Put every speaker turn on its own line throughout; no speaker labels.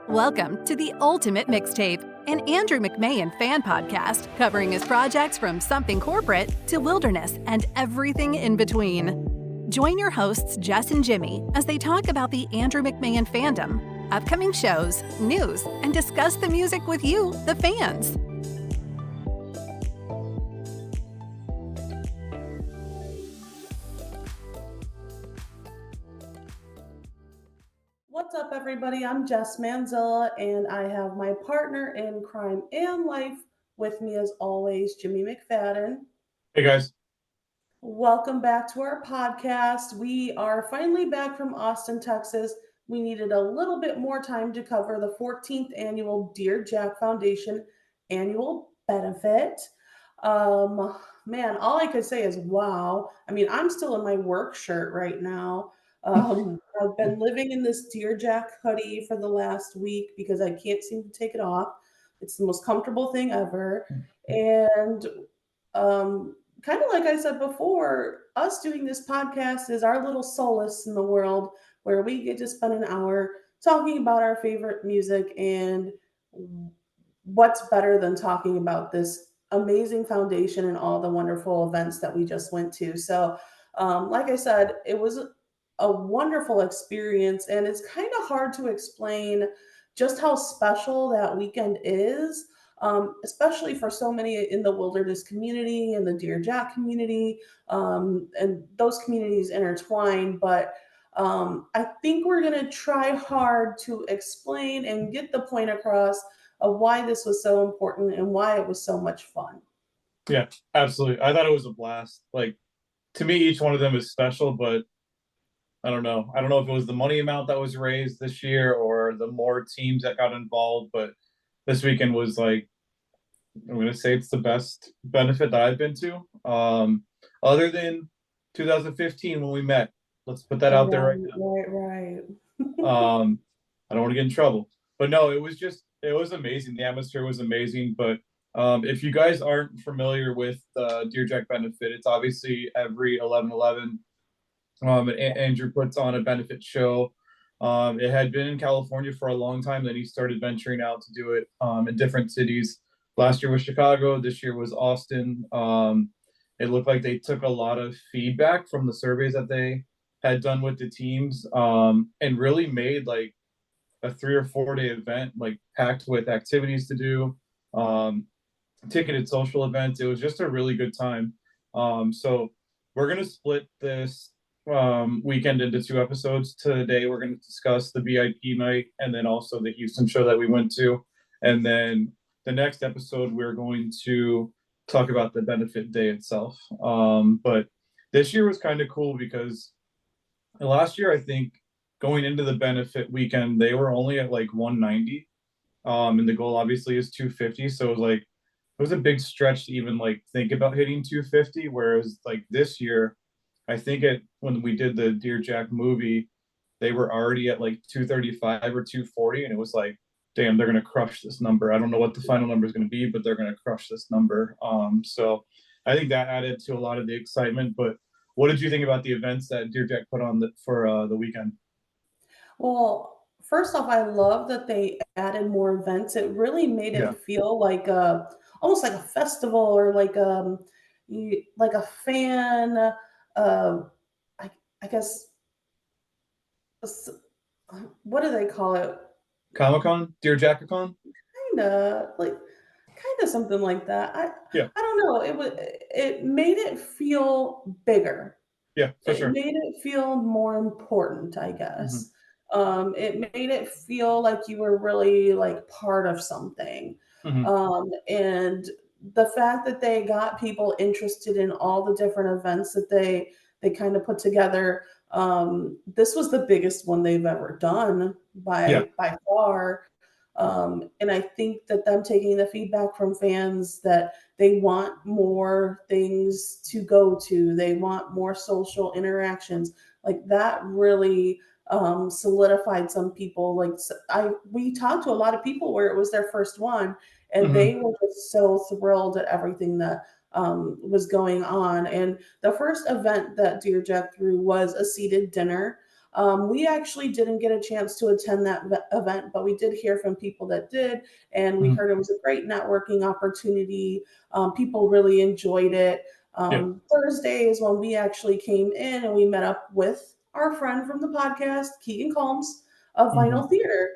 Welcome to the Ultimate Mixtape, an Andrew McMahon fan podcast covering his projects from something corporate to wilderness and everything in between. Join your hosts, Jess and Jimmy, as they talk about the Andrew McMahon fandom, upcoming shows, news, and discuss the music with you, the fans.
What's up, everybody? I'm Jess Manzilla, and I have my partner in crime and life with me, as always, Jimmy McFadden.
Hey, guys.
Welcome back to our podcast. We are finally back from Austin, Texas. We needed a little bit more time to cover the 14th annual Dear Jack Foundation annual benefit. Man, all I could say is wow. I mean, I'm still in my work shirt right now. I've been living in this Dear Jack hoodie for the last week because I can't seem to take it off. It's the most comfortable thing ever. And kind of like I said before, us doing this podcast is our little solace in the world where we get to spend an hour talking about our favorite music. And what's better than talking about this amazing foundation and all the wonderful events that we just went to. So, like I said, it was a wonderful experience, and it's kind of hard to explain just how special that weekend is, especially for so many in the wilderness community and the Dear Jack community, and those communities intertwine. But I think we're going to try hard to explain and get the point across of why this was so important and why it was so much fun.
Yeah, absolutely. I thought it was a blast. Like, to me, each one of them is special, but I don't know. I don't know if it was the money amount that was raised this year or the more teams that got involved, but this weekend was like, I'm going to say it's the best benefit that I've been to. Other than 2015 when we met. Let's put that out there right now.
Right.
I don't want to get in trouble. But no, it was amazing. The atmosphere was amazing. But if you guys aren't familiar with Dear Jack benefit, it's obviously every 11/11. Andrew puts on a benefit show. It had been in California for a long time. Then he started venturing out to do it in different cities. Last year was Chicago. This year was Austin. It looked like they took a lot of feedback from the surveys that they had done with the teams, and really made like a 3 or 4 day event, like packed with activities to do, ticketed social events. It was just a really good time. So we're going to split this weekend into 2 episodes. Today we're going to discuss the VIP night and then also the Houston show that we went to. And then the next episode, we're going to talk about the benefit day itself. But this year was kind of cool because last year, I think, going into the benefit weekend, they were only at like 190. And the goal obviously is 250. So it was a big stretch to even like think about hitting 250. Whereas like this year, I think when we did the Dear Jack movie, they were already at like 235 or 240. And it was like, damn, they're going to crush this number. I don't know what the final number is going to be, but they're going to crush this number. So I think that added to a lot of the excitement. But what did you think about the events that Dear Jack put on for the weekend?
Well, first off, I love that they added more events. It really made it feel like almost like a festival or like a fan. I guess, what do they call it?
Comic-Con? Dear Jack-a-Con?
Kind of something like that. I don't know. It made it feel bigger.
Yeah, for sure.
It made it feel more important, I guess. It made it feel like you were really like part of something. And the fact that they got people interested in all the different events that they kind of put together. This was the biggest one they've ever done by far. And I think that them taking the feedback from fans that they want more things to go to, they want more social interactions, like that really solidified some people. We talked to a lot of people where it was their first one, and they were just so thrilled at everything that was going on. And the first event that Dear Jack threw was a seated dinner. We actually didn't get a chance to attend that event, but we did hear from people that did, and we
Mhm.
heard it was a great networking opportunity. People really enjoyed it.
Yeah.
Thursday is when we actually came in and we met up with our friend from the podcast, Keegan Combs of
Mhm.
Vinyl Theater.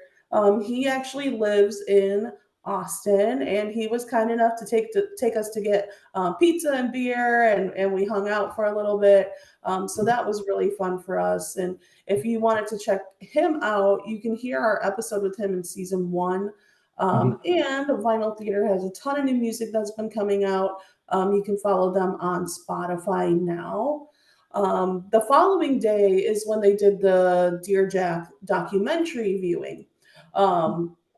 He actually lives in Austin, and he was kind enough to take us to get pizza and beer, and we hung out for a little bit. So that was really fun for us. And if you wanted to check him out, you can hear our episode with him in season 1.
Mhm.
And Vinyl Theater has a ton of new music that's been coming out. You can follow them on Spotify now. The following day is when they did the Dear Jack documentary viewing.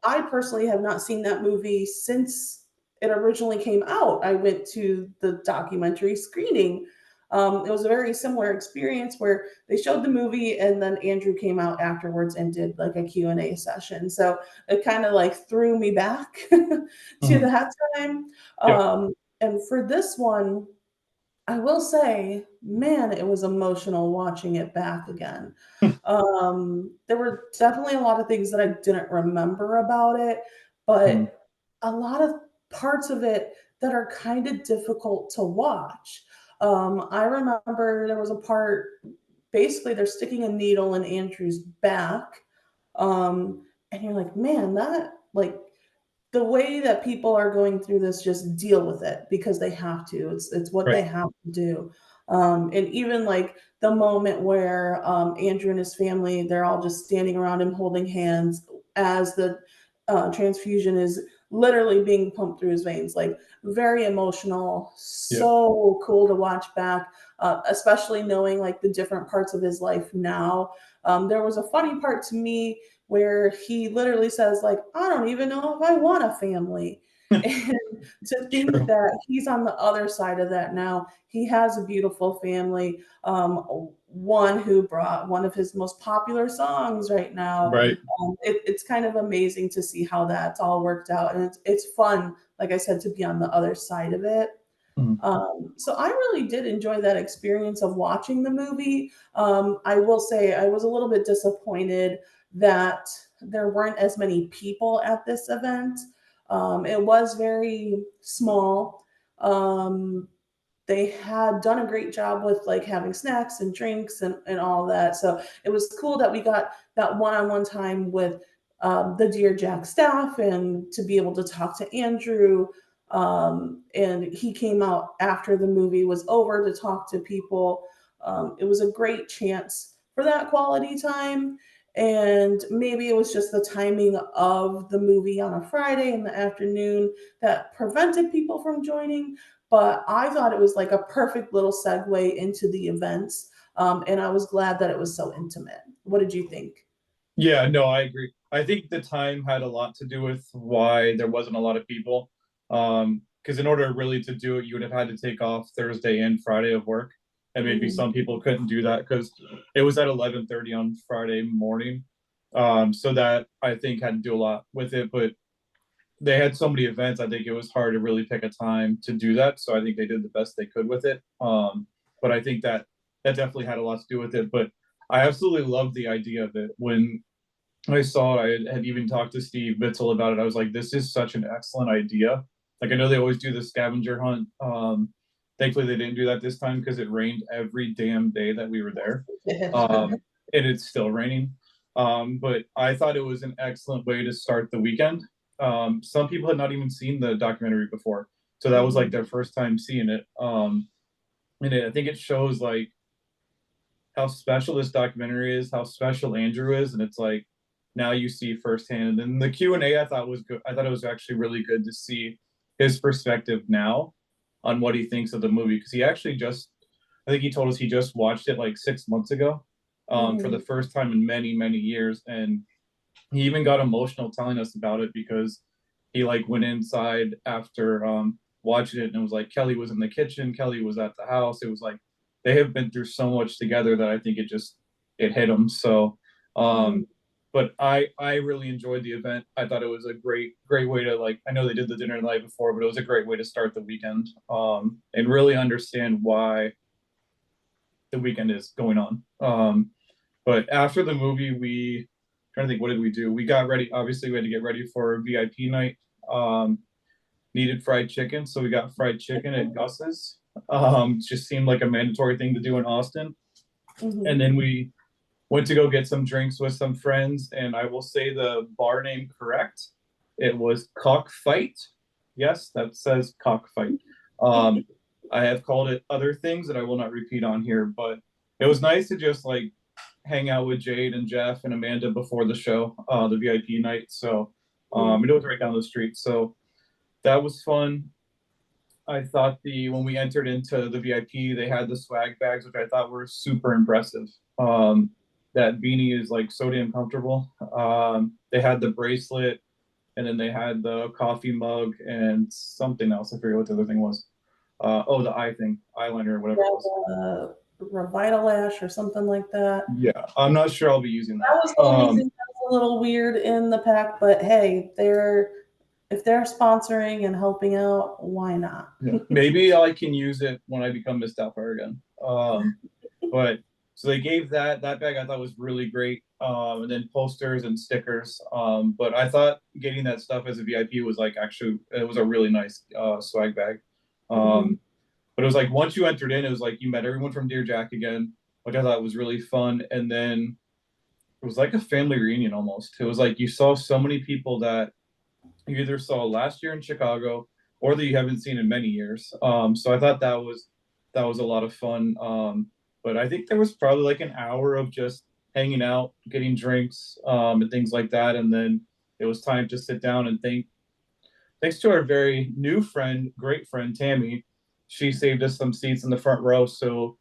I personally have not seen that movie since it originally came out. I went to the documentary screening. It was a very similar experience where they showed the movie and then Andrew came out afterwards and did like a Q&A session. So it kind of like threw me back to
Mhm.
that time.
Yeah.
And for this one, I will say, man, it was emotional watching it back again. There were definitely a lot of things that I didn't remember about it,
Mhm.
but a lot of parts of it that are kind of difficult to watch. I remember there was a part, basically, they're sticking a needle in Andrew's back. And you're like, man, that, like, the way that people are going through this, just deal with it because they have to. It's what
Right.
they have to do. And even like the moment where Andrew and his family, they're all just standing around him holding hands as the transfusion is literally being pumped through his veins. Like very emotional,
Yeah.
so cool to watch back, especially knowing like the different parts of his life now. There was a funny part to me where he literally says like, I don't even know if I want a family. And to think
True.
that he's on the other side of that now, he has a beautiful family. One who brought one of his most popular songs right now.
Right.
It's kind of amazing to see how that's all worked out, and it's fun, like I said, to be on the other side of it.
Mhm.
So I really did enjoy that experience of watching the movie. I will say I was a little bit disappointed that there weren't as many people at this event. It was very small. Um, they had done a great job with like having snacks and drinks and all that. So it was cool that we got that one-on-one time with the Dear Jack staff and to be able to talk to Andrew. And he came out after the movie was over to talk to people. It was a great chance for that quality time. And maybe it was just the timing of the movie on a Friday in the afternoon that prevented people from joining, but I thought it was like a perfect little segue into the events. And I was glad that it was so intimate. What did you think?
Yeah, no, I agree. I think the time had a lot to do with why there wasn't a lot of people. Because in order really to do it, you would have had to take off Thursday and Friday of work, and maybe
Mhm.
some people couldn't do that because it was at 11:30 on Friday morning. So that I think had to do a lot with it. But they had so many events. I think it was hard to really pick a time to do that. So I think they did the best they could with it. But I think that that definitely had a lot to do with it. But I absolutely loved the idea of it when I saw it. I had even talked to Steve Bitzel about it. I was like, this is such an excellent idea. Like, I know they always do the scavenger hunt. Thankfully, they didn't do that this time because it rained every damn day that we were there. Um, and it's still raining. But I thought it was an excellent way to start the weekend. Some people had not even seen the documentary before. So that was like
Mhm.
their first time seeing it. I think it shows like how special this documentary is, how special Andrew is, and it's like now you see firsthand. And then the Q&A I thought was good. I thought it was actually really good to see his perspective now on what he thinks of the movie because he actually just I think he told us he just watched it like 6 months ago for the
Mhm.
first time in many many years, and he even got emotional telling us about it because he like went inside after watching it and it was like Kelly was in the kitchen, Kelly was at the house. It was like they have been through so much together that I think it hit him. So
Mhm.
but I really enjoyed the event. I thought it was a great way to like I know they did the dinner the night before, but it was a great way to start the weekend and really understand why the weekend is going on. But after the movie, trying to think, what did we do? We got ready. Obviously, we had to get ready for VIP night. Needed fried chicken, so we got fried chicken at Gus's. Just seemed like a mandatory thing to do in Austin. And then we went to go get some drinks with some friends, and I will say the bar name correct. It was Cockfight. Yes, that says Cockfight. I have called it other things that I will not repeat on here, but it was nice to just like hang out with Jade and Jeff and Amanda before the show, the VIP night. So it was right down the street. So that was fun. I thought when we entered into the VIP, they had the swag bags, which I thought were super impressive. That beanie is like so damn comfortable. They had the bracelet, and then they had the coffee mug and something else. I forget what the other thing was. The eye thing, eyeliner, or whatever it was.
Revitalash or something like that.
Yeah, I'm not sure I'll be using that.
That was the only thing that was a little weird in the pack, but hey, if they're sponsoring and helping out, why not?
Yeah. Maybe I can use it when I become Miss Doubtfire again. But so they gave that bag, I thought was really great. And then posters and stickers. But I thought getting that stuff as a VIP was like actually it was a really nice swag bag. But it was like once you entered in, it was like you met everyone from Dear Jack again, which I thought was really fun. And then it was like a family reunion almost. It was like you saw so many people that you either saw last year in Chicago or that you haven't seen in many years. So I thought that was a lot of fun. But I think there was probably like an hour of just hanging out, getting drinks, and things like that. And then it was time to sit down and thanks to our very new friend, great friend, Tammy, she saved us some seats in the front row so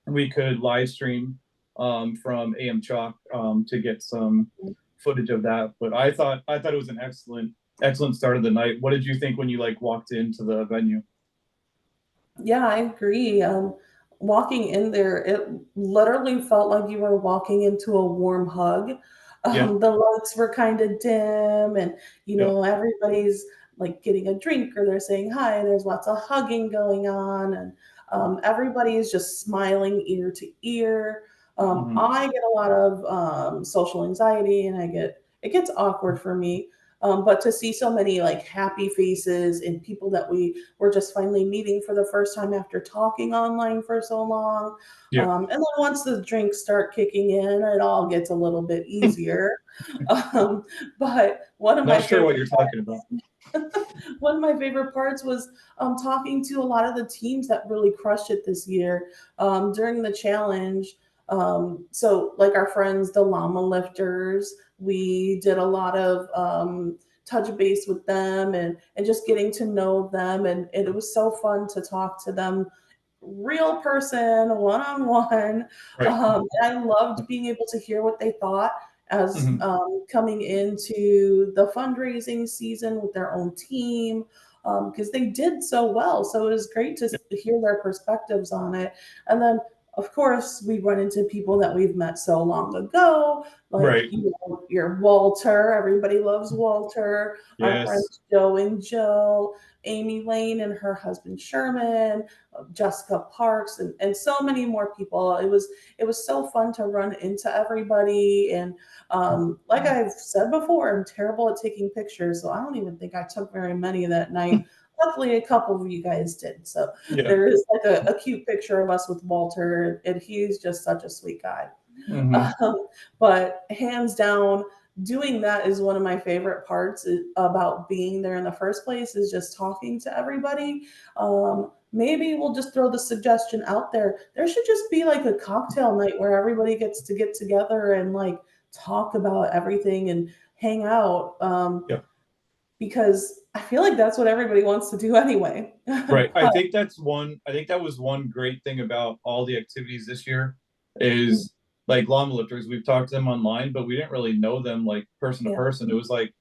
we could live stream from AM Chalk to get some footage of that. But I thought it was an excellent start of the night. What did you think when you like walked into the venue?
Yeah, I agree. Walking in there, it literally felt like you were walking into a warm hug. The lights were kind of dim, and everybody's like getting a drink or they're saying hi. There's lots of hugging going on, and everybody is just smiling ear to ear. I get a lot of social anxiety, and it gets awkward for me. But to see so many like happy faces and people that we were just finally meeting for the first time after talking online for so long. And then once the drinks start kicking in, it all gets a little bit easier. But one of
Not
my
sure what you're
favorite
talking about.
one of my favorite parts was talking to a lot of the teams that really crushed it this year during the challenge. So, like our friends, the llama lifters, we did a lot of touch base with them and just getting to know them. And it was so fun to talk to them, real person, one on one. I loved being able to hear what they thought as coming into the fundraising season with their own team because they did so well. So it was great to hear their perspectives on it. And then, of course, we run into people that we've met so long ago, like your Walter. Everybody loves Walter. Our friends Joe and Jill, Amy Lane and her husband Sherman, Jessica Parks, and so many more people. It was so fun to run into everybody. And like I've said before, I'm terrible at taking pictures, so I don't even think I took very many that night. Luckily, a couple of you guys did. So there is like a cute picture of us with Walter, and he's just such a sweet guy. But hands down, doing that is one of my favorite parts about being there in the first place is just talking to everybody. Maybe we'll just throw the suggestion out there. There should just be like a cocktail night where everybody gets to get together and like talk about everything and hang out. Because I feel like that's what everybody wants to do anyway.
Right. I think that was one great thing about all the activities this year is like llama lifters. We've talked to them online, but we didn't really know them like person to person. It was like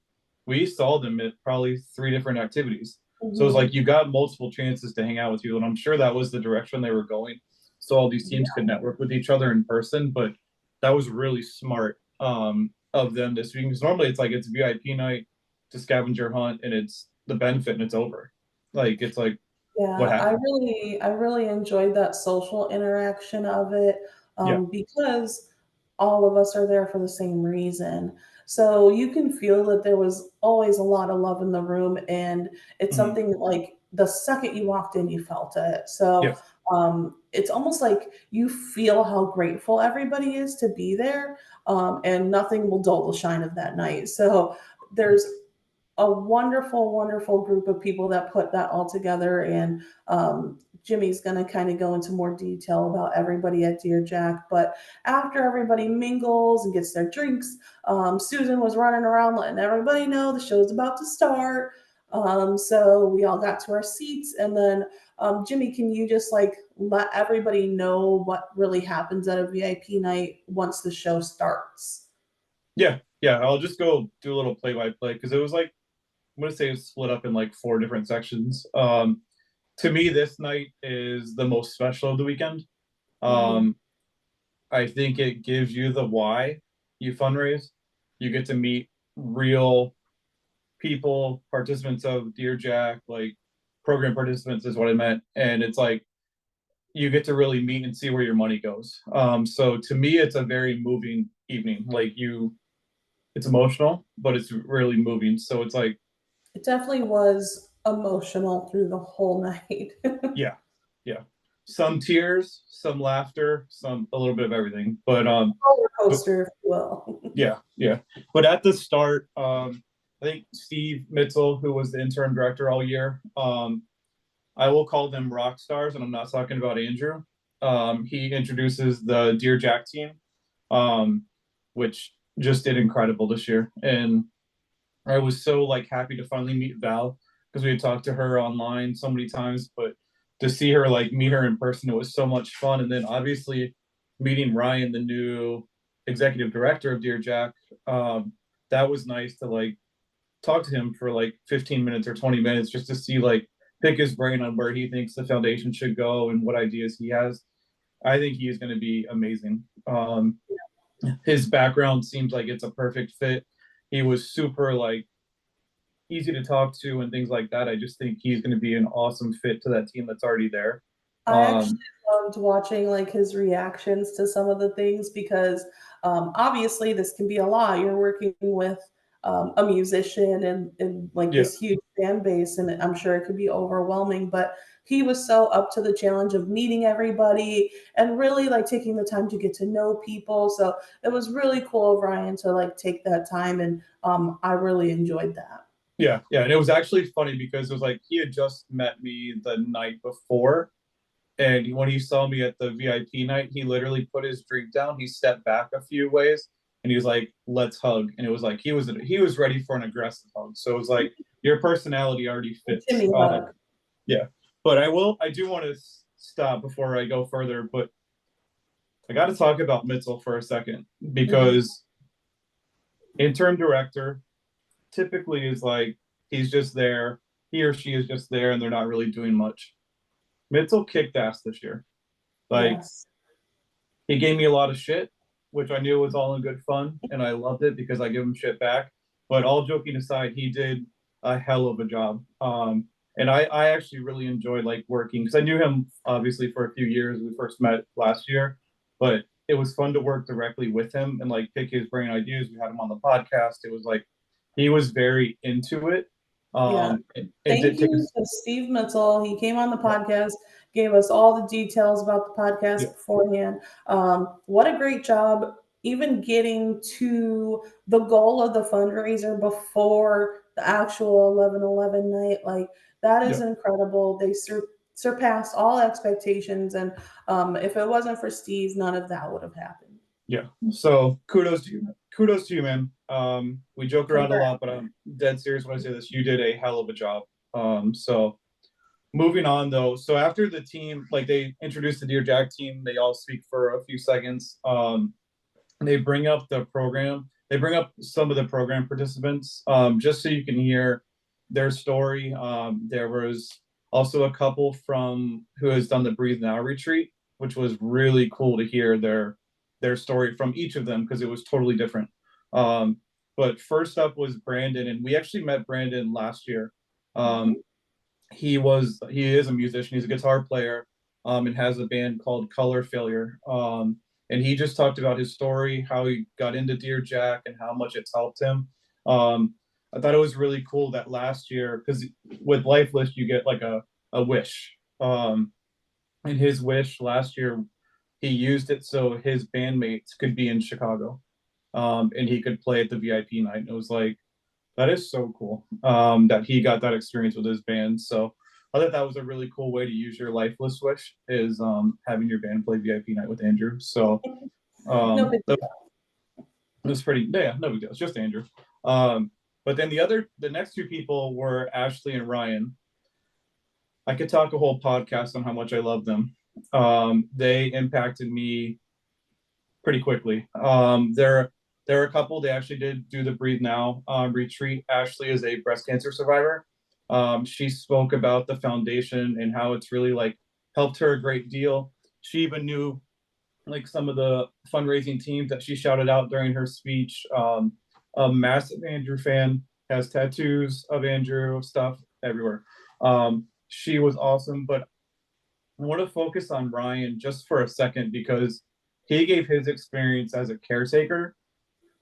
we saw them at probably 3 different activities. So it was like you got multiple chances to hang out with people. And I'm sure that was the direction they were going. So all these teams could network with each other in person. But that was really smart of them this week. Because normally it's like it's VIP night to scavenger hunt and it's the benefit and it's over. Like it's like what happened?
I really enjoyed that social interaction of it because all of us are there for the same reason. So you can feel that there was always a lot of love in the room, and it's
Mhm.
something like the second you walked in, you felt it. So
Yes.
it's almost like you feel how grateful everybody is to be there, and nothing will dull the shine of that night. So there's a wonderful, wonderful group of people that put that all together. And Jimmy's going to kind of go into more detail about everybody at Dear Jack. But after everybody mingles and gets their drinks, Susan was running around letting everybody know the show's about to start. So we all got to our seats. And then, Jimmy, can you just like let everybody know what really happens at a VIP night once the show starts?
Yeah. Yeah. I'll just go do a little play by play because it was like, I'm going to say it's split up in like 4 different sections. To me, this night is the most special of the weekend.
Mhm.
Um, I think it gives you the why you fundraise. You get to meet real people, participants of Dear Jack, like program participants is what I meant. And it's like you get to really meet and see where your money goes. So to me, it's a very moving evening. It's emotional, but it's really moving. So it's like,
It definitely was emotional through the whole night.
yeah, yeah, some tears, some laughter, some a little bit of everything.
Roller
But
coaster, if you will.
yeah, yeah. But at the start, I think Steve Mitzel, who was the interim director all year, I will call them rock stars, and I'm not talking about Andrew. He introduces the Dear Jack team, um, which just did incredible this year. And I was so like happy to finally meet Val because we had talked to her online so many times, but to see her like meet her in person, it was so much fun. And then obviously meeting Ryan, the new executive director of Dear Jack, that was nice to like talk to him for like 15 minutes or 20 minutes just to see like pick his brain on where he thinks the foundation should go and what ideas he has. I think he is going to be amazing. His background seems like it's a perfect fit. He was super like easy to talk to and things like that. I just think he's going to be an awesome fit to that team that's already there.
I actually
Um,
loved watching like his reactions to some of the things because obviously this can be a lot. You're working with a musician and like
yeah,
this huge fan base, and I'm sure it could be overwhelming. But he was so up to the challenge of meeting everybody and really like taking the time to get to know people. So it was really cool of Ryan to like take that time, and I really enjoyed that.
yeah, yeah. And it was actually funny because it was like he had just met me the night before. And when he saw me at the VIP night, he literally put his drink down. He stepped back a few ways and he was like, "Let's hug." And it was like he was ready for an aggressive hug. So it was like your personality already fits.
Jimmy hug.
Yeah. But I do want to stop before I go further. But I got to talk about Mitzel for a second
Mhm.
because interim director typically is like he's just there, he or she is just there, and they're not really doing much. Mitzel kicked ass this year. Like
Yes.
he gave me a lot of shit, which I knew was all in good fun, and I loved it because I give him shit back. But all joking aside, he did a hell of a job. And I actually really enjoyed like working because I knew him obviously for a few years. We first met last year, but it was fun to work directly with him and like pick his brain ideas. We had him on the podcast. It was like he was very into it.
Yeah.
It did
Thank
take
you
us.
to Steve Mitchell. He came on the
Yeah,
podcast, gave us all the details about the
yeah,
podcast beforehand. What a great job, even getting to the goal of the fundraiser before the actual 11/11 night. Like, that is
yeah.
incredible. They surpassed all expectations. And if it wasn't for Steve, none of that would have happened.
Yeah. So kudos to you. Kudos to you, man. We joke around a
Congrats.
lot, but I'm dead serious when I say this. You did a hell of a job. So moving on though. So after the team, like they introduced the Dear Jack team, they all speak for a few seconds. They bring up the program. They bring up some of the program participants, just so you can hear their story. There was also a couple from who has done the Breathe Now retreat, which was really cool to hear their story from each of them because it was totally different. Um, but first up was Brandon, and we actually met Brandon last year.
Mhm.
Um, he is a musician. He's a guitar player, and has a band called Color Failure. And he just talked about his story, how he got into Dear Jack and how much it's helped him. I thought it was really cool that last year, because with Lifeless, you get like a wish. And his wish last year, he used it so his bandmates could be in Chicago, and he could play at the VIP night. And it was like, that is so cool, that he got that experience with his band. So I thought that was a really cool way to use your lifeless wish, is having your band play VIP night with Andrew. So
No big
that was pretty, yeah, no big deal. It's just Andrew. But then the next two people were Ashley and Ryan. I could talk a whole podcast on how much I love them. They impacted me pretty quickly. There are a couple. They actually did do the Breathe Now retreat. Ashley is a breast cancer survivor. She spoke about the foundation and how it's really like helped her a great deal. She even knew like some of the fundraising teams that she shouted out during her speech. A massive Andrew fan, has tattoos of Andrew, stuff everywhere. She was awesome, but I want to focus on Ryan just for a second because he gave his experience as a caretaker,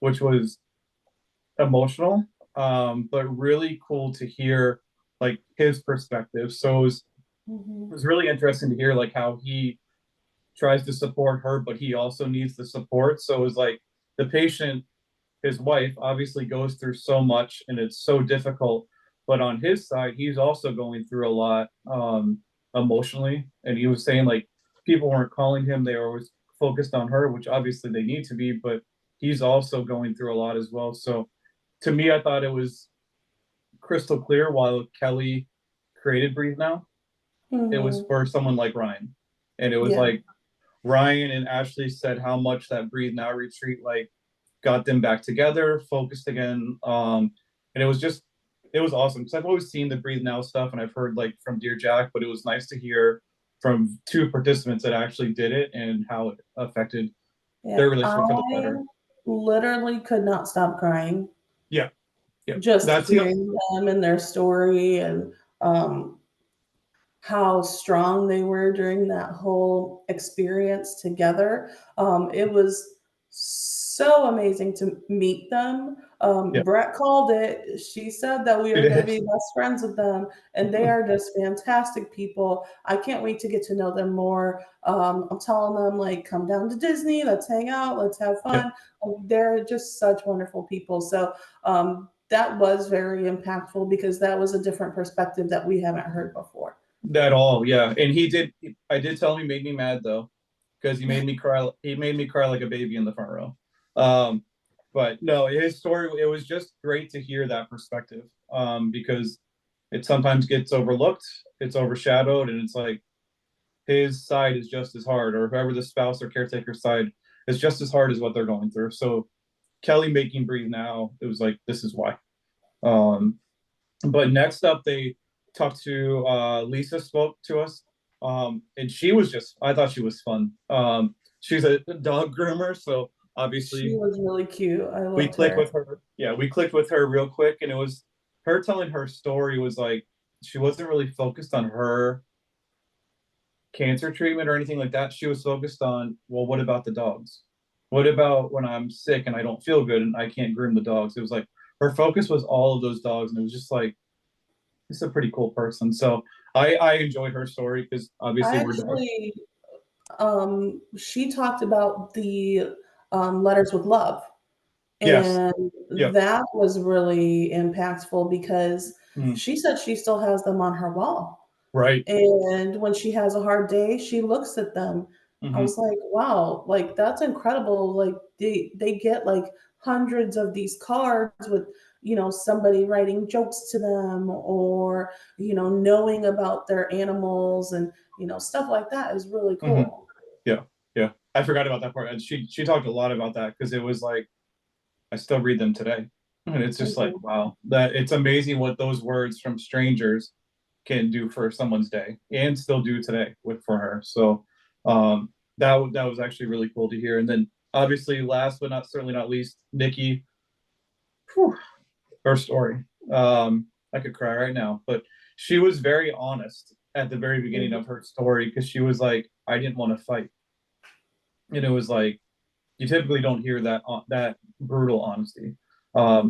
which was emotional, but really cool to hear like his perspective. So it was really interesting to hear like how he tries to support her, but he also needs the support. So it was like the patient, his wife, obviously goes through so much and it's so difficult. But on his side, he's also going through a lot emotionally. And he was saying like people weren't calling him, they were always focused on her, which obviously they need to be, but he's also going through a lot as well. So to me, I thought it was crystal clear while Kelly created Breathe Now, it was for someone like Ryan. And it was like Ryan and Ashley said how much that Breathe Now retreat like got them back together, focused again. And it was just, it was awesome. Because I've always seen the Breathe Now stuff and I've heard like from Dear Jack, but it was nice to hear from two participants that actually did it and how it affected their relationship for the better.
Literally could not stop crying.
Yeah. Yeah.
Just hearing them and their story and how strong they were during that whole experience together. It was so amazing to meet them. Brett called it. She said that we are going to be best friends with them, and they are just fantastic people. I can't wait to get to know them more. I'm telling them, like, come down to Disney, let's hang out, let's have fun. They're just such wonderful people. So, that was very impactful because that was a different perspective that we haven't heard before.
At all, yeah. And I did tell him he made me mad though, because he made me cry like a baby in the front row. But no, his story, it was just great to hear that perspective, because it sometimes gets overlooked, it's overshadowed, and it's like his side is just as hard, or whoever the spouse or caretaker side is just as hard as what they're going through. So Kelly making Breathe Now, it was like, this is why. But next up, they talked to Lisa, spoke to us, and she was just, I thought she was fun. She's a dog groomer, so obviously
she was really cute. I loved
we clicked
her.
with her. Yeah, we clicked with her real quick, and it was her telling her story. Was like she wasn't really focused on her cancer treatment or anything like that. She was focused on, well, what about the dogs? What about when I'm sick and I don't feel good and I can't groom the dogs? It was like her focus was all of those dogs, and it was just like, it's a pretty cool person. So I enjoyed her story because obviously
Actually, she talked about the letters with love, and that was really impactful because she said she still has them on her wall.
Right.
And when she has a hard day, she looks at them. I was like, wow, like that's incredible. Like they get like hundreds of these cards with, somebody writing jokes to them or, knowing about their animals and, stuff like that is really cool.
Yeah. Yeah. I forgot about that part. And she talked a lot about that because it was like, I still read them today. And it's just like, wow, that it's amazing what those words from strangers can do for someone's day and still do today for her. So that was actually really cool to hear. And then obviously last but certainly not least, Nikki, her story. I could cry right now, but she was very honest at the very beginning of her story because she was like, I didn't want to fight. And it was like, you typically don't hear that brutal honesty.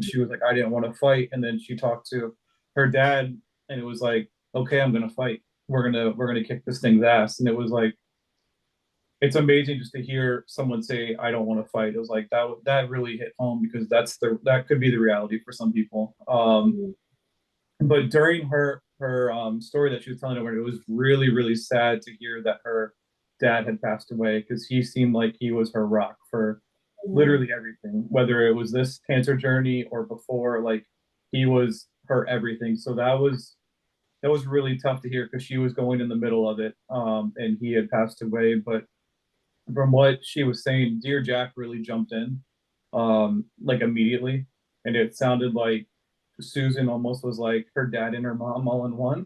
She was like, I didn't want to fight, and then she talked to her dad, and it was like, okay, I'm gonna fight. We're gonna kick this thing's ass. And it was like, it's amazing just to hear someone say, I don't want to fight. It was like that really hit home, because that could be the reality for some people. But during her story that she was telling everyone, it was really, really sad to hear that her dad had passed away, because he seemed like he was her rock for literally everything, whether it was this cancer journey or before. Like, he was her everything. So that was really tough to hear, because she was going in the middle of it, and he had passed away. But from what she was saying, Dear Jack really jumped in, like immediately, and it sounded like Susan almost was like her dad and her mom all in one,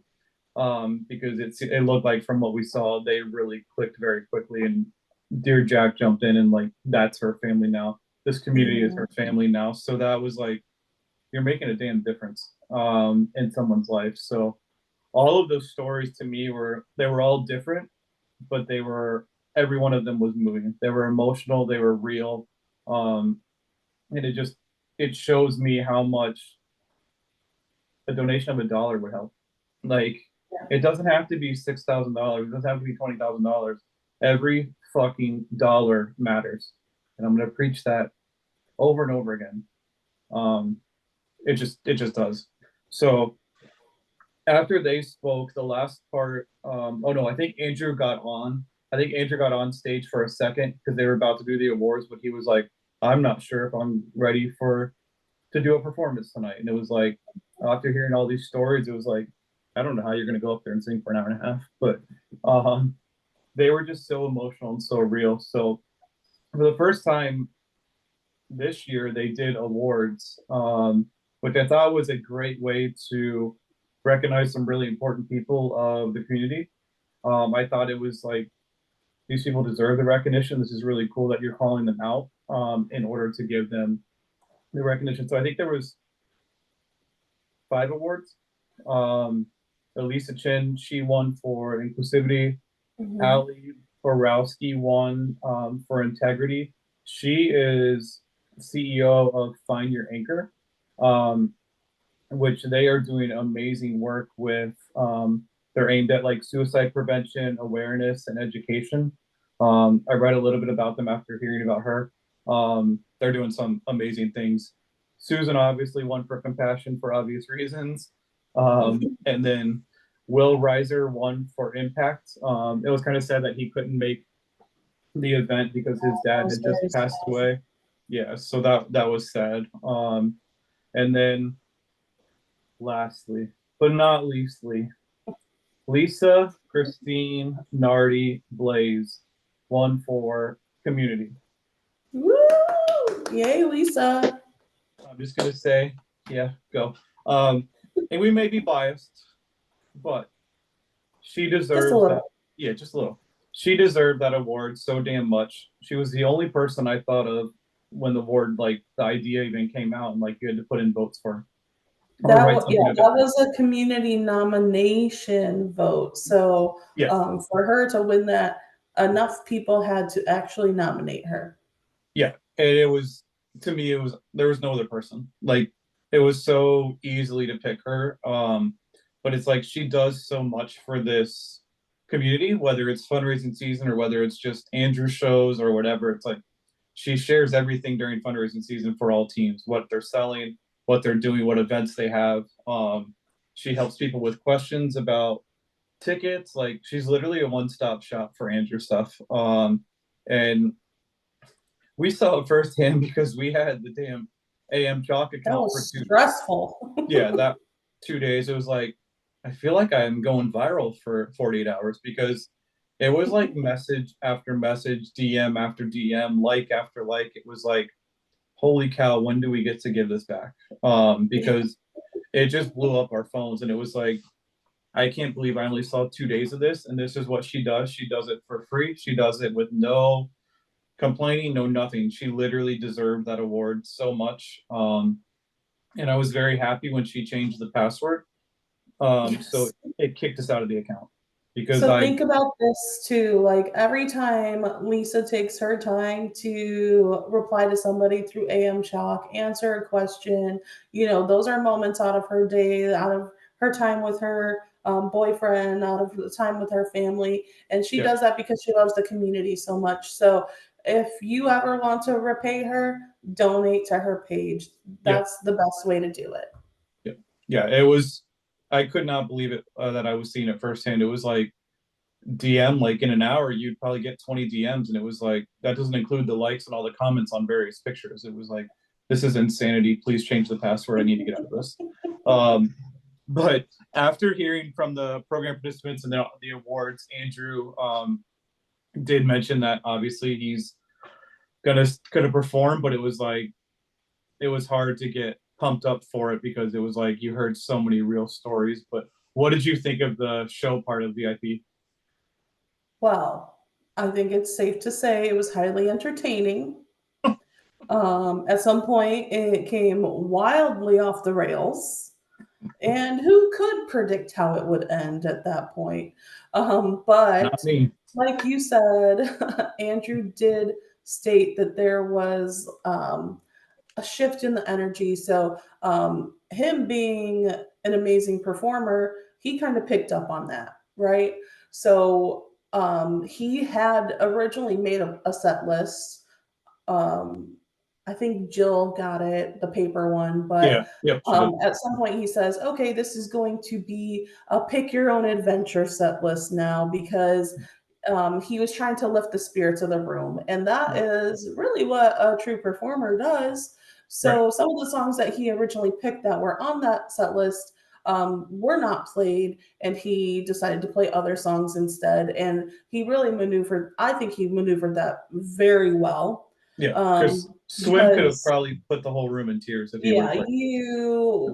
because it looked like, from what we saw, they really clicked very quickly, and Dear Jack jumped in, and like, that's her family now. This community is her family now. So that was like, you're making a damn difference, in someone's life. So all of those stories to me they were all different, but every one of them was moving. They were emotional, they were real. And it shows me how much a donation of $1 would help. Like, it doesn't have to be $6,000. It doesn't have to be $20,000. Every fucking dollar matters, and I'm gonna preach that over and over again. It just does. So after they spoke, the last part, oh no, I think Andrew got on stage for a second, because they were about to do the awards, but he was like, I'm not sure if I'm ready to do a performance tonight. And it was like, after hearing all these stories, it was like, I don't know how you're gonna go up there and sing for an hour and a half. But they were just so emotional and so real. So for the first time this year, they did awards, which I thought was a great way to recognize some really important people of the community. I thought it was like, these people deserve the recognition. This is really cool that you're calling them out, in order to give them the recognition. So I think there was 5 awards. Elisa Chin, she won for inclusivity. Ali Borowski won, for integrity. She is CEO of Find Your Anchor, which they are doing amazing work with. They're aimed at like suicide prevention, awareness, and education. I read a little bit about them after hearing about her. They're doing some amazing things. Susan obviously won for compassion for obvious reasons. And then Will Reiser won for impact. It was kind of sad that he couldn't make the event, because his dad had just passed away. Yeah, so that was sad. And then lastly, but not leastly, Lisa, Christine, Nardi, Blaze won for community.
Woo! Yay, Lisa.
I'm just gonna say, yeah, go. And we may be biased, but she deserves that. Yeah, just a little. She deserved that award so damn much. She was the only person I thought of when the award, like, the idea even came out, and like, you had to put in votes for.
That was a community nomination vote. So
Yeah.
For her to win that, enough people had to actually nominate her.
Yeah, and it was, to me, there was no other person. Like, it was so easily to pick her. But it's like, she does so much for this community, whether it's fundraising season or whether it's just Andrew shows or whatever. It's like, she shares everything during fundraising season for all teams, what they're selling, what they're doing, what events they have. She helps people with questions about tickets. Like, she's literally a one-stop shop for Andrew stuff. And we saw it firsthand, because we had the damn AM Chalk account.
That was stressful.
Yeah, that 2 days, it was like, I feel like I'm going viral for 48 hours, because it was like message after message, DM after DM, like after like. It was like, holy cow, when do we get to give this back? Because it just blew up our phones, and it was like, I can't believe I only saw 2 days of this, and this is what she does. She does it for free. She does it with no complaining, no nothing. She literally deserved that award so much. And I was very happy when she changed the password. So it kicked us out of the account, because
So think about this too. Like every time Lisa takes her time to reply to somebody through AM Shock, answer a question, those are moments out of her day, out of her time with her boyfriend, out of the time with her family. And she
yeah,
does that because she loves the community so much. So if you ever want to repay her, donate to her page.
yeah,
That's the best way to do it.
yeah, yeah. It was. I could not believe it that I was seeing it firsthand. It was like DM, like in an hour, you'd probably get 20 DMs, and it was like that doesn't include the likes and all the comments on various pictures. It was like this is insanity. Please change the password. I need to get out of this. But after hearing from the program participants and the awards, Andrew did mention that obviously he's gonna perform, but it was like it was hard to get pumped up for it because it was like you heard so many real stories. But what did you think of the show part of VIP?
Well, I think it's safe to say it was highly entertaining. At some point, it came wildly off the rails, and who could predict how it would end at that point?
Not
But
me.
like you said, Andrew did state that there was a shift in the energy. So, him being an amazing performer, he kind of picked up on that, right? So, he had originally made a set list. um, I think Jill got it, the paper one, but
Yeah, yep, she did.
at some point he says, okay, this is going to be a pick your own adventure set list now because he was trying to lift the spirits of the room. And that is really what a true performer does.
Right.
So some of the songs that he originally picked that were on that set list were not played, and he decided to play other songs instead. And he really maneuvered, I think he maneuvered that very well.
Yeah, because Swim could have
Because
probably put the whole room in tears if he would have
yeah,
played.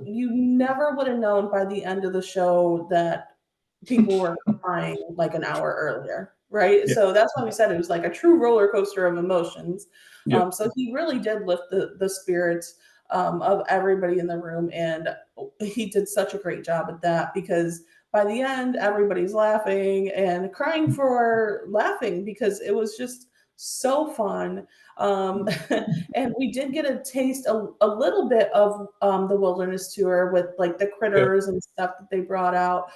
you never would have known by the end of the show that people were crying like an hour earlier, right?
Yeah,
So that's why we said it was like a true roller coaster of emotions.
yeah.
So he really did lift the spirits of everybody in the room, and he did such a great job at that because by the end, everybody's laughing and crying for laughing because it was just so fun. Um, and we did get a taste, a little bit of the wilderness tour with like the
Yeah.
critters and stuff that they brought out.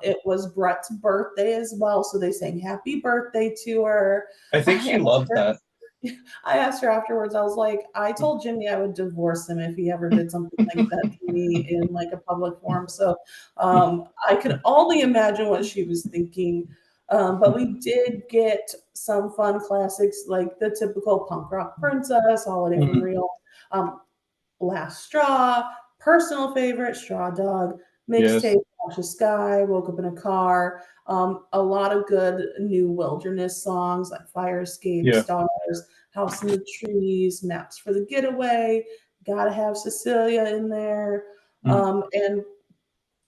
It was Brett's birthday as well, so they sang happy birthday to her.
I think
I
she
asked
loved
her,
that.
I asked her afterwards, I was like, I told Jimmy I would divorce him if he ever did something like that to me in like a public forum. So I can only imagine what she was thinking. But we did get some fun classics like the typical punk rock princess, Holiday for
Mhm.
Real, um, Last Straw, personal favorite, Straw Dog,
Yes.
Mixtape, Watch the Sky, Woke Up in a Car, a lot of good new wilderness songs like Fire Escape,
Yeah.
Stars, House in the Trees, Maps for the Getaway, Gotta Have Cecilia in there.
Mhm.
And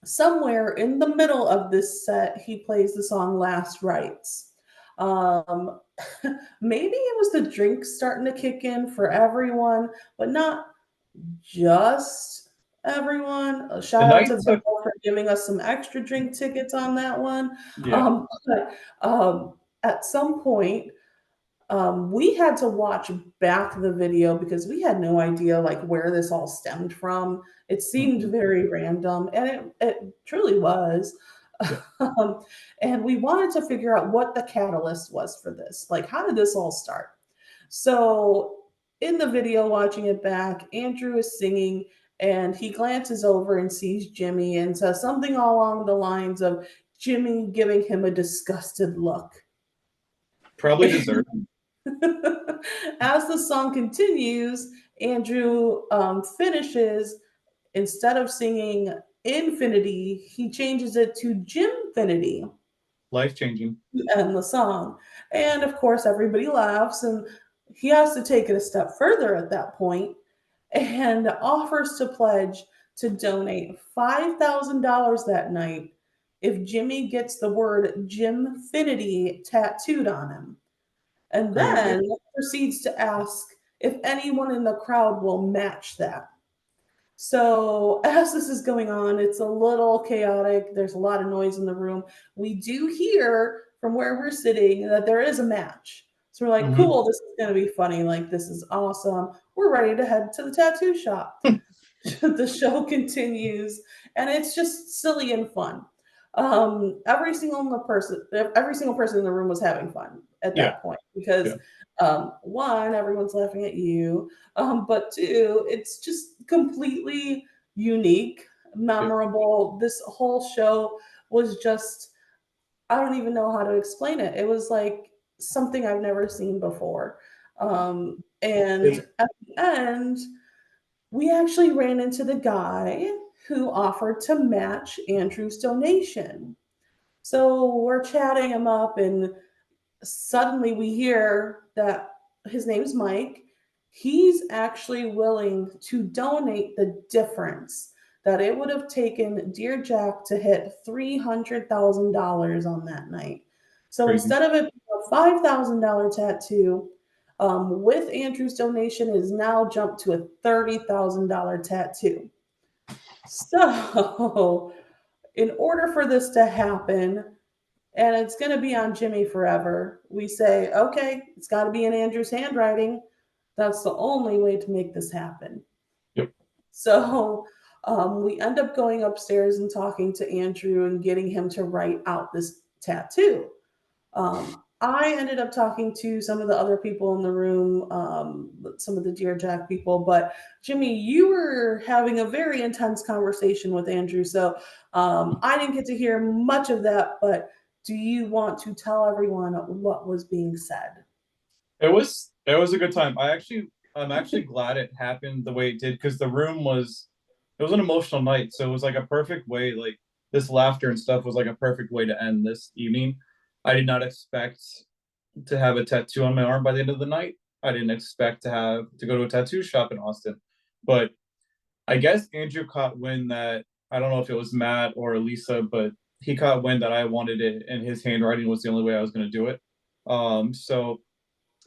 somewhere in the middle of this set, he plays the song Last Rites. Um, maybe it was the drink starting to kick in for everyone, but not just everyone. A
The
shout out
night
to
took.
Bill for giving us some extra drink tickets on that one.
Yeah.
But at some point, we had to watch back the video because we had no idea like where this all stemmed from. It seemed
Mhm.
very random, and it truly was.
Yeah.
um, and we wanted to figure out what the catalyst was for this. Like, how did this all start? So, in the video, watching it back, Andrew is singing, and he glances over and sees Jimmy and says something along the lines of Jimmy giving him a disgusted look.
Probably deserved.
As the song continues, Andrew finishes, instead of singing Infinity, he changes it to Jimfinity
Life changing.
to end the song. And of course, everybody laughs, and he has to take it a step further at that point and offers to pledge to donate $5,000 that night if Jimmy gets the word Jimfinity tattooed on him, and
Great idea.
then proceeds to ask if anyone in the crowd will match that. So as this is going on, it's a little chaotic. There's a lot of noise in the room. We do hear from where we're sitting that there is a match. So we're like,
Hmm.
cool, this is going to be funny. Like, this is awesome. We're ready to head to the tattoo shop. The show continues, and it's just silly and fun. Every single person in the room was having fun at
Yeah,
that point because
yeah,
one, everyone's laughing at you, but two, it's just completely unique,
yeah.
memorable. This whole show was just, I don't even know how to explain it. It was like something I've never seen before.
It's
And at the end, we actually ran into the guy who offered to match Andrew's donation. So we're chatting him up, and suddenly we hear that his name's Mike. He's actually willing to donate the difference that it would have taken Dear Jack to hit $300,000 on that night. So
crazy.
instead of it being a $5,000 tattoo, with Andrew's donation, it is now jumped to a $30,000 tattoo. So, in order for this to happen, and it's going to be on Jimmy forever, we say, okay, it's got to be in Andrew's handwriting. That's the only way to make this happen.
Yep.
So we end up going upstairs and talking to Andrew and getting him to write out this tattoo. I ended up talking to some of the other people in the room, some of the Dear Jack people, but Jimmy, you were having a very intense conversation with Andrew. So I didn't get to hear much of that, but do you want to tell everyone what was being said?
It was a good time. I'm actually glad it happened the way it did because it was an emotional night. So it was like a perfect way, like this laughter and stuff was like a perfect way to end this evening. I did not expect to have a tattoo on my arm by the end of the night. I didn't expect to go to a tattoo shop in Austin. But I guess Andrew caught wind that I don't know if it was Matt or Lisa, but he caught wind that I wanted it and his handwriting was the only way I was going to do it. So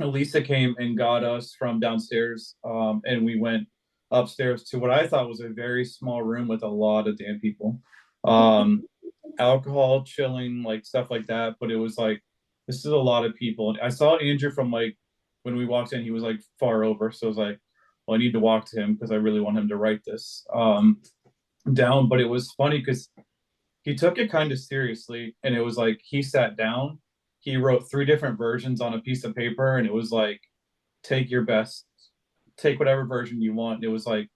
Lisa came and got us from downstairs, and we went upstairs to what I thought was a very small room with a lot of damn people. Um, Alcohol, chilling, like stuff like that. But it was like, this is a lot of people. And I saw Andrew from like when we walked in, he was like far over. So I was like, well, I need to walk to him because I really want him to write this down. But it was funny because he took it kind of seriously. And it was like, he sat down, he wrote three different versions on a piece of paper. And it was like, take your best, take whatever version you want. It was like,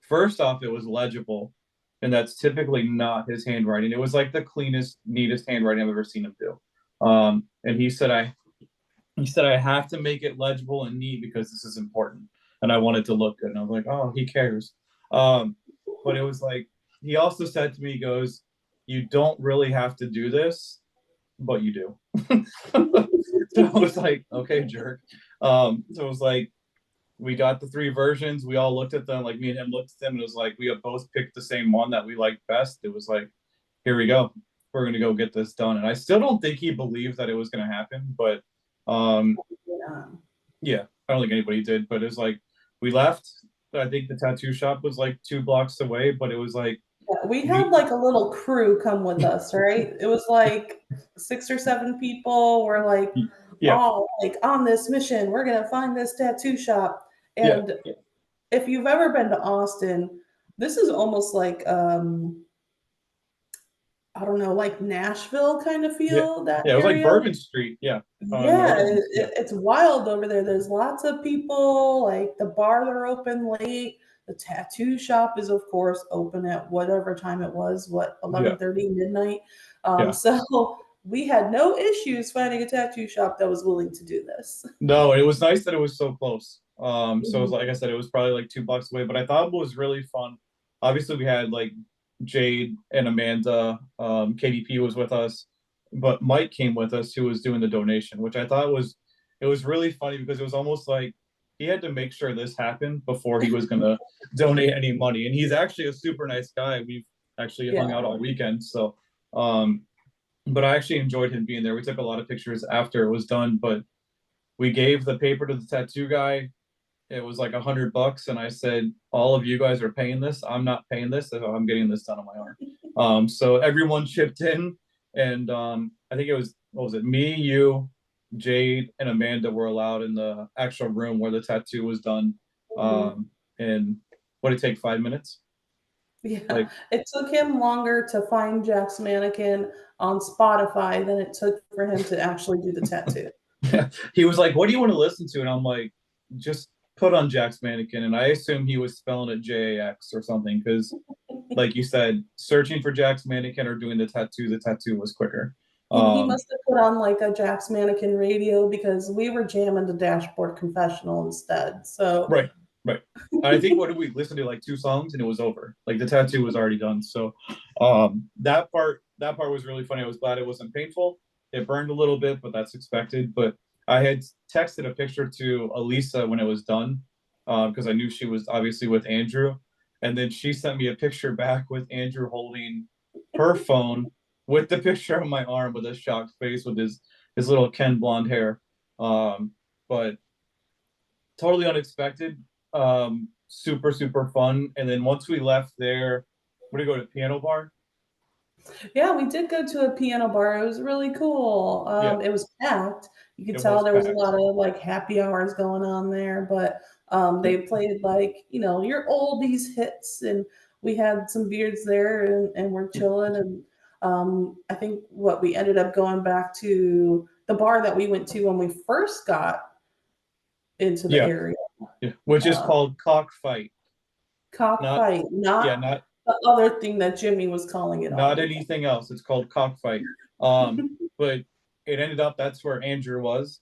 first off, it was legible, and that's typically not his handwriting. It was like the cleanest, neatest handwriting I've ever seen him do. And he said I have to make it legible and neat because this is important, and I want it to look good. And I was like, oh, he cares. But it was like he also said to me, he goes, "You don't really have to do this, but you do." So I was like, okay, jerk. So it was like we got the three versions. We all looked at them, like me and him looked at them, and it was like we had both picked the same one that we liked best. It was like, here we go. We're gonna go get this done. And I still don't think he believed that it was gonna happen, but
Yeah.
yeah, I don't think anybody did. But it was like we left. I think the tattoo shop was like 2 blocks away, but it was like
Yeah, we had
we
like a little crew come with us, right? It was like 6 or 7 people. We're like
yeah,
all like on this mission. We're gonna find this tattoo shop.
yeah,
And if you've ever been to Austin, this is almost like I don't know, like Nashville kind of
yeah,
feel, that
yeah. It was like
area.
Bourbon Street, yeah, in New
Yeah,
Orleans, yeah,
it's wild over there. There's lots of people. Like the bars are open late. The tattoo shop is, of course, open at whatever time it was. What,
yeah,
11:30, midnight.
yeah.
So we had no issues finding a tattoo shop that was willing to do this.
No, it was nice that it was so close. So it was
Mhm.
like I said, it was probably like 2 blocks away, but I thought it was really fun. Obviously, we had like Jade and Amanda. KDP was with us, but Mike came with us, who was doing the donation, which I thought was it was really funny because it was almost like he had to make sure this happened before he was gonna donate any money. And he's actually a super nice guy. We've actually hung
Yeah.
out all weekend, so but I actually enjoyed him being there. We took a lot of pictures after it was done, but we gave the paper to the tattoo guy. it was like $100, and I said, all of you guys are paying this. I'm not paying this, so I'm getting this done on my arm. So everyone chipped in, and I think it was, what was it, me, you, Jade, and Amanda were allowed in the actual room where the tattoo was done. And what did it take, 5 minutes?
Yeah,
Like,
it took him longer to find Jack's mannequin on Spotify than it took for him to actually do the tattoo.
he was like, "What do you want to listen to?" And I'm like, "Just put on Jack's Mannequin." And I assume he was spelling it Jax or something because, like you said, searching for Jack's Mannequin or doing the tattoo was quicker.
He must have put on like a Jack's Mannequin radio because we were jamming the Dashboard Confessional instead. So
Right, right. I think, what did we listen to, like 2 songs, and it was over. Like the tattoo was already done. So that part was really funny. I was glad it wasn't painful. It burned a little bit, but that's expected. But I had texted a picture to Elisa when it was done, because I knew she was obviously with Andrew. And then she sent me a picture back with Andrew holding her phone with the picture of my arm with a shocked face with his little Ken blonde hair. But totally unexpected. Super, super fun. And then once we left there, we go to piano bar.
yeah, we did go to a piano bar. It was really cool.
Yeah,
It was packed. You could
it
tell
was
there was a
packed.
lot of like happy hours going on there, but
Yeah,
they played like, your oldies hits, and we had some beers there, and we're chilling. And I think what we ended up going back to the bar that we went to when we first got into the
yeah,
area.
yeah. Which is
Uh,
called Cockfight. Not,
Cockfight,
yeah,
not
not
the other thing that Jimmy was calling it all
not
weekend.
anything else. It's called Cockfight. But it ended up, that's where Andrew was.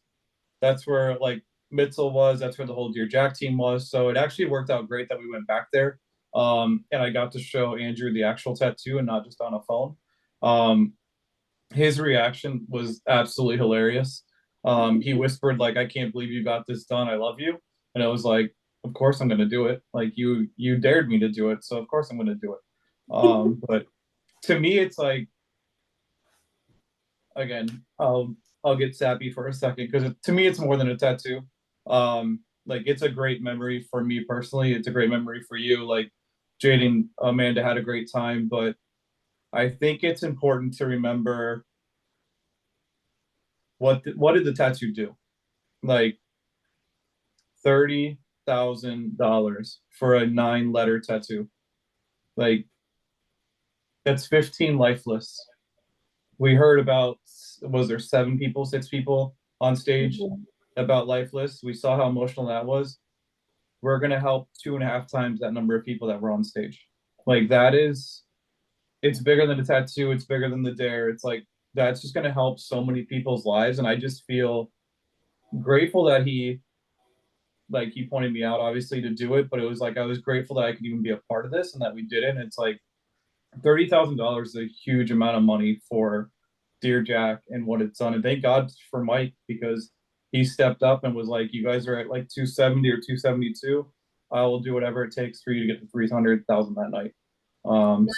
That's where like Mitchell was. That's where the whole Dear Jack team was. So it actually worked out great that we went back there. And I got to show Andrew the actual tattoo and not just on a phone. Um, his reaction was absolutely hilarious. He whispered like, "I can't believe you got this done. I love you." And I was like, "Of course I'm gonna do it. Like you dared me to do it, so of course I'm gonna do it." But to me, it's like, again, I'll get sappy for a second because to me it's more than a tattoo. Like it's a great memory for me personally. It's a great memory for you. Like Jade and Amanda had a great time, but I think it's important to remember what did the tattoo do? Like $30,000 for a 9-letter tattoo. Like that's 15 lifeless. We heard about, was there 7 people, 6 people on stage
Mhm.
about lifeless? We saw how emotional that was. We're gonna help 2.5 times that number of people that were on stage. Like that is, it's bigger than a tattoo. It's bigger than the dare. It's like that's just gonna help so many people's lives, and I just feel grateful that he pointed me out obviously to do it, but it was like I was grateful that I could even be a part of this and that we did it. And it's like $30,000 is a huge amount of money for Dear Jack and what it's done. And thank God for Mike because he stepped up and was like, "You guys are at like 270 or 272. I will do whatever it takes for you to get to 300,000 that night."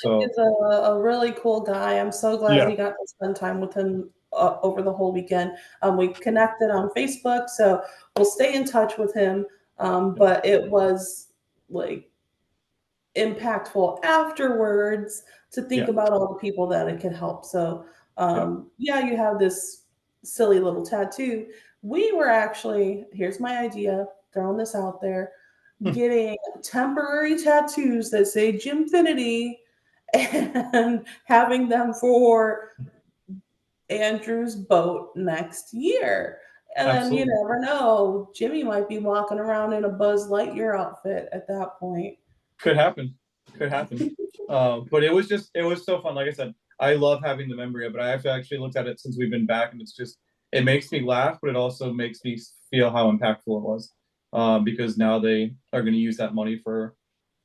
So
He's a really cool guy. I'm so glad
yeah,
we got to spend time with him over the whole weekend. We connected on Facebook, so we'll stay in touch with him. But it was like impactful afterwards to think
yeah,
about all the people that it could help. So,
yeah.
yeah, you have this silly little tattoo. We were actually, here's my idea, throwing this out there,
Hmm,
getting temporary tattoos that say Jimfinity and having them for Andrew's boat next year. And then you
absolutely.
never know, Jimmy might be walking around in a Buzz Lightyear outfit at that point.
Could happen. Could happen. But it was so fun. Like I said, I love having the memory of it. I have actually looked at it since we've been back, and it makes me laugh, but it also makes me feel how impactful it was. Because now they are going to use that money for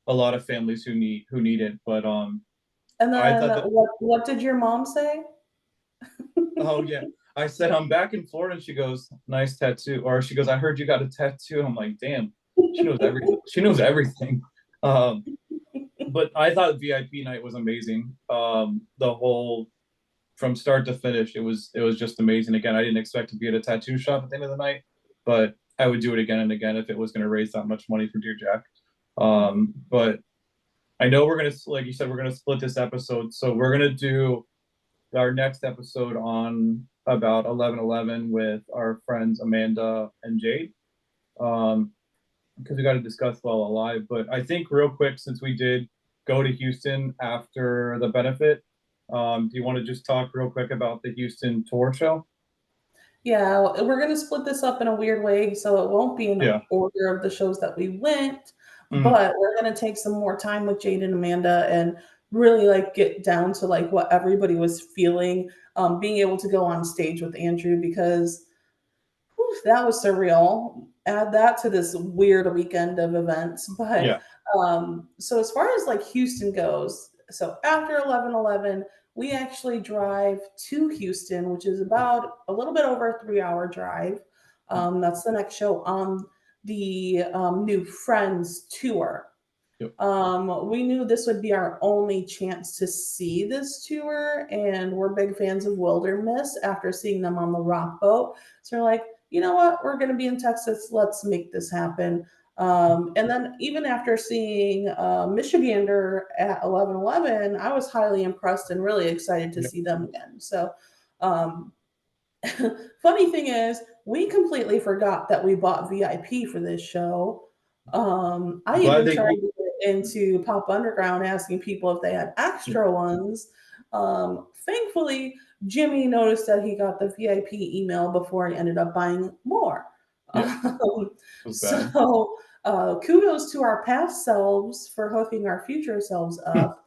a lot of families who need it. But
And
I
then
thought that,
what did your mom say?
oh yeah, I said I'm back in Florida, and she goes, "Nice tattoo," or she goes, "I heard you got a tattoo." I'm like, "Damn, she knows everything. She knows everything." Um, but I thought VIP night was amazing. The whole from start to finish, it was just amazing. Again, I didn't expect to be at a tattoo shop at the end of the night, but I would do it again and again if it was going to raise that much money for Dear Jack. But I know we're going to, like you said, we're going to split this episode. So we're going to do our next episode on about 11/11 with our friends Amanda and Jade, because we got to discuss Well Alive. But I think real quick, since we did go to Houston after the benefit, do you want to just talk real quick about the Houston tour show?
Yeah, we're going to split this up in a weird way, so it won't be in
Yeah.
order of the shows that we went,
Mhm.
but we're going to take some more time with Jade and Amanda and really like get down to like what everybody was feeling, being able to go on stage with Andrew because whew, that was surreal. Add that to this weird weekend of events. But
Yeah.
so as far as like Houston goes, so after 11/11, we actually drive to Houston, which is about a little bit over a 3 hour drive. That's the next show on the new Friends tour.
Yep.
We knew this would be our only chance to see this tour, and we're big fans of Wilderness after seeing them on the Rock Boat. So we're like, you know what? We're going to be in Texas. Let's make this happen. And then even after seeing Michigander at 11/11, I was highly impressed and really excited to
Yep.
see them again. So um, funny thing is, we completely forgot that we bought VIP for this show. I even tried to get into Pop Underground asking people if they had extra ones. Thankfully, Jimmy noticed that he got the VIP email before he ended up buying more.
Yeah.
So kudos to our past selves for hooking our future selves up.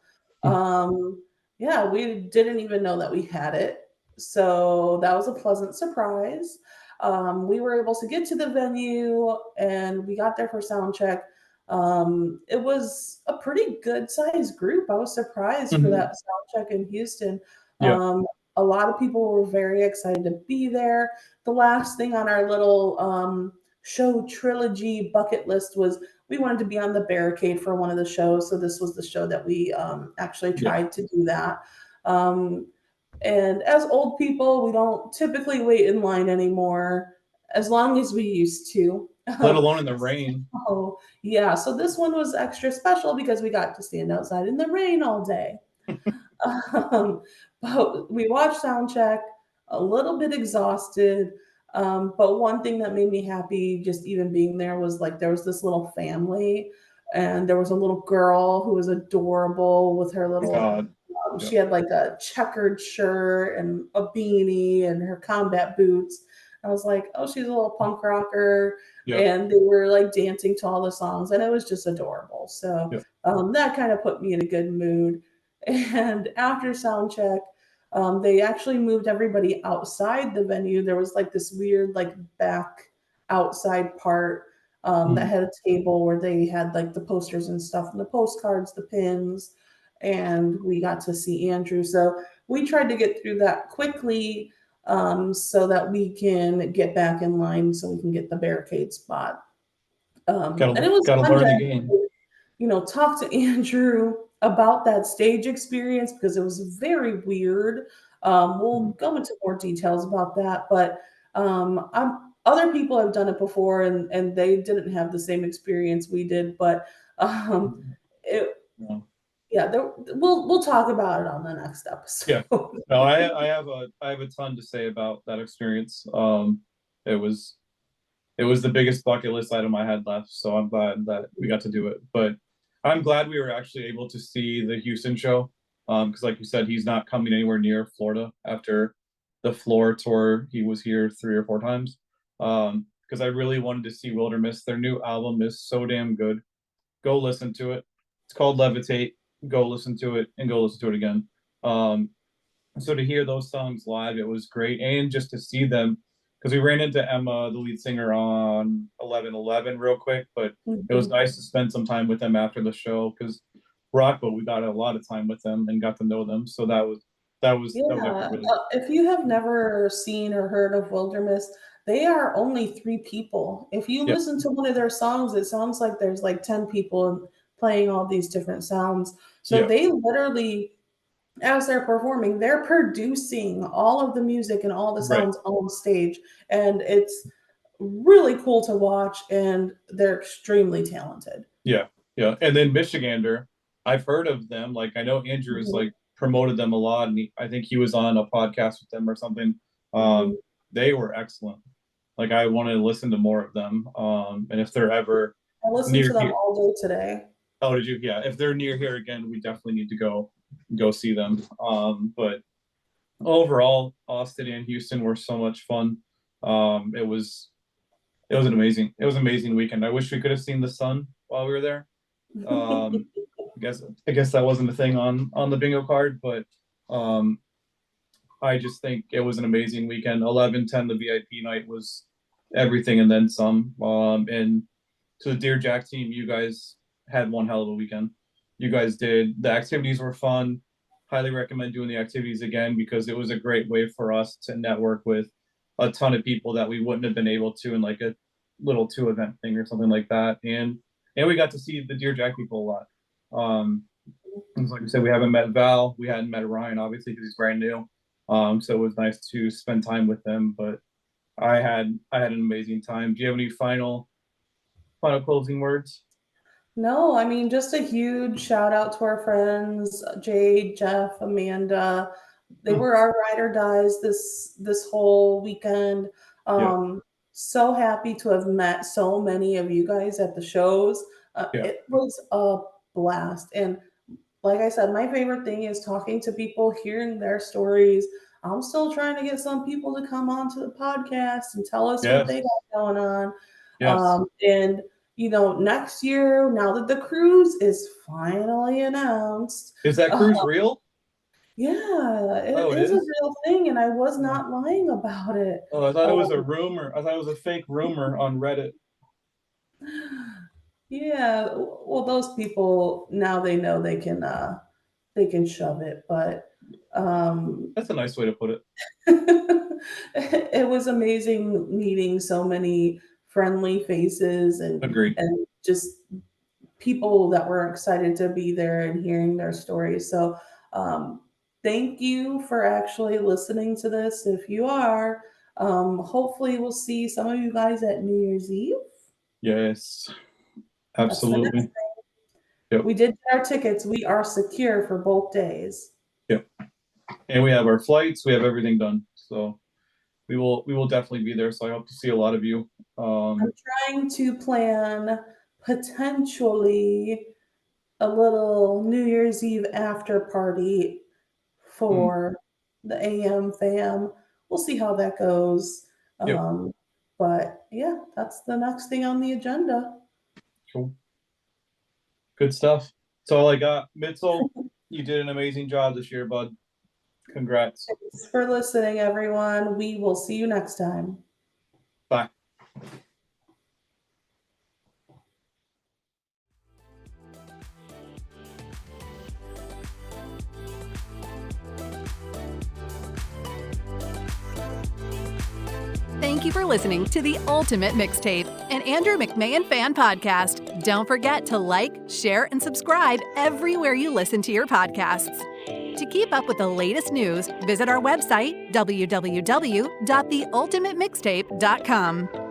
Yeah, we didn't even know that we had it. So that was a pleasant surprise. We were able to get to the venue and we got there for sound check. It was a pretty good sized group. I was surprised for that sound check in Houston.
Yeah.
A lot of people were very excited to be there. The last thing on our little show trilogy bucket list was we wanted to be on the barricade for one of the shows. So this was the show that we actually tried to do that. And as old people, we don't typically wait in line anymore as long as we used to.
Let alone in the rain.
Oh, yeah. So this one was extra special because we got to stand outside in the rain all day. But we watched Soundcheck, a little bit exhausted. But one thing that made me happy, just even being there, was like there was this little family, and there was a little girl who was adorable with her little. She had like a checkered shirt and a beanie and her combat boots. I was like, oh, she's a little punk rocker.
Yep.
And they were like dancing to all the songs, and it was just adorable. So that kind of put me in a good mood. And after sound check, they actually moved everybody outside the venue. There was like this weird, like back outside part that had a table where they had like the posters and stuff, and the postcards, the pins, and we got to see Andrew. So we tried to get through that quickly so that we can get back in line so we can get the barricade spot. And it was
gotta
fun
learn the
to,
game.
talk to Andrew about that stage experience because it was very weird. We'll go into more details about that, but other people have done it before and they didn't have the same experience we did, but it, we'll talk about it on the next episode.
Yeah, no, I have a ton to say about that experience. It was the biggest bucket list item I had left, so I'm glad that we got to do it. But I'm glad we were actually able to see the Houston show, because like you said, he's not coming anywhere near Florida after the Floor tour. He was here 3 or 4 times. Because I really wanted to see Wilderness. Their new album is so damn good. Go listen to it. It's called Levitate. Go listen to it and go listen to it again. So to hear those songs live, it was great, and just to see them, because we ran into Emma, the lead singer, on 11/11 real quick, but it was nice to spend some time with them after the show, because Rockwell, we got a lot of time with them and got to know them, so that was really
if you have never seen or heard of Wilderness, they are only 3 people. If you listen to one of their songs, it sounds like there's like 10 people playing all these different sounds. So they literally, as they're performing, they're producing all of the music and all the sounds on stage. And it's really cool to watch, and they're extremely talented.
Yeah. And then Michigander, I've heard of them. Like, I know Andrew has like promoted them a lot, and I think he was on a podcast with them or something. They were excellent. Like, I want to listen to more of them. And if they're ever
I listened
near
to them
here,
all day today.
oh, did you? Yeah. If they're near here again, we definitely need to go see them. But overall, Austin and Houston were so much fun. It was an amazing weekend. I wish we could have seen the sun while we were there. I guess that wasn't a thing on the bingo card, but I just think it was an amazing weekend. 11-10, the VIP night was everything and then some. And to the Dear Jack team, you guys had one hell of a weekend. You guys did. The activities were fun. Highly recommend doing the activities again, because it was a great way for us to network with a ton of people that we wouldn't have been able to in like a little 2-event thing or something like that. And we got to see the Dear Jack people a lot. Like I said, we haven't met Val. We hadn't met Ryan, obviously, because he's brand new. So it was nice to spend time with them. But I had an amazing time. Do you have any final closing words?
No, I mean, just a huge shout out to our friends, Jade, Jeff, Amanda. They were our ride or dies this whole weekend. So happy to have met so many of you guys at the shows. It was a blast. And like I said, my favorite thing is talking to people, hearing their stories. I'm still trying to get some people to come onto the podcast and tell us what they got going on. And next year, now that the cruise is finally announced.
Is that cruise real?
Yeah, it is a real thing, and I was not lying about it.
Oh, I thought it was a rumor. I thought it was a fake rumor on Reddit.
Yeah, well, those people, now they know they can shove it, but
that's a nice way to put it.
It was amazing meeting so many friendly faces and just people that were excited to be there and hearing their stories. So thank you for actually listening to this. If you are, hopefully we'll see some of you guys at New Year's Eve.
Yes, absolutely.
Yep. We did get our tickets. We are secure for both days.
Yep. And we have our flights. We have everything done. So we will definitely be there. So I hope to see a lot of you.
I'm trying to plan potentially a little New Year's Eve after party for the AM fam. We'll see how that goes. But yeah, that's the next thing on the agenda.
Cool. Good stuff. That's all I got. Mitzel, you did an amazing job this year, bud. Congrats.
Thanks for listening, everyone. We will see you next time.
Bye.
Thank you for listening to the Ultimate Mixtape, an Andrew McMahon fan podcast. Don't forget to like, share, and subscribe everywhere you listen to your podcasts. To keep up with the latest news, visit our website, www.theultimatemixtape.com.